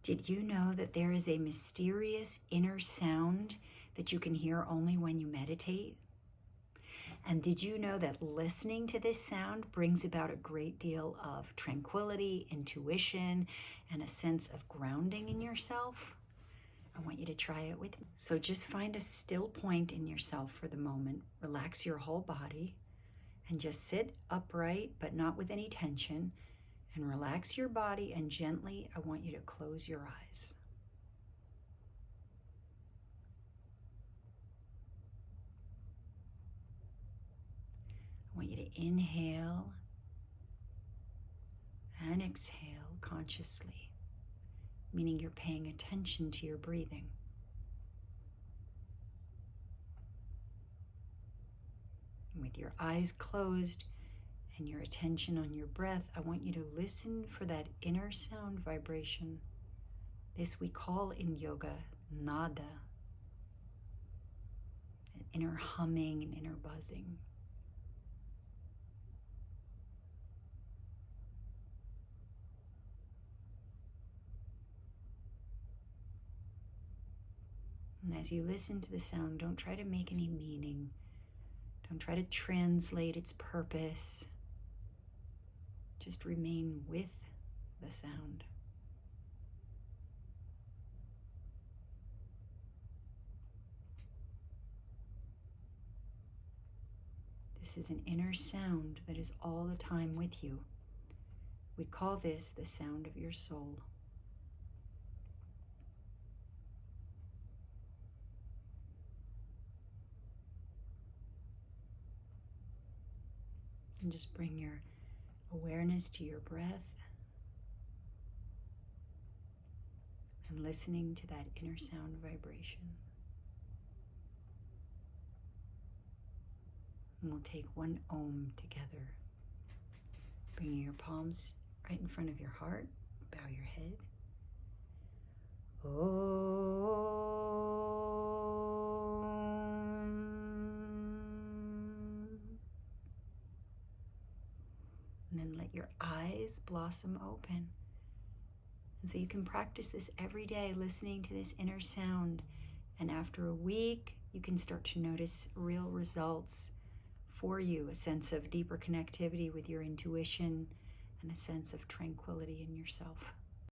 Did you know that there is a mysterious inner sound that you can hear only when you meditate? And did you know that listening to this sound brings about a great deal of tranquility, intuition, and a sense of grounding in yourself? I want you to try it with me. So just find a still point in yourself for the moment. Relax your whole body and just sit upright, but not with any tension. And relax your body, and gently, I want you to close your eyes. I want you to inhale and exhale consciously, meaning you're paying attention to your breathing. And with your eyes closed and your attention on your breath, I want you to listen for that inner sound vibration. This we call in yoga nada, an inner humming, an inner buzzing. And as you listen to the sound, don't try to make any meaning. Don't try to translate its purpose. Just remain with the sound. This is an inner sound that is all the time with you. We call this the sound of your soul. And just bring your awareness to your breath and listening to that inner sound vibration. And we'll take one Om together. Bringing your palms right in front of your heart. Bow your head. Om. And then let your eyes blossom open. And so you can practice this every day, listening to this inner sound. And after a week, you can start to notice real results for you, a sense of deeper connectivity with your intuition and a sense of tranquility in yourself.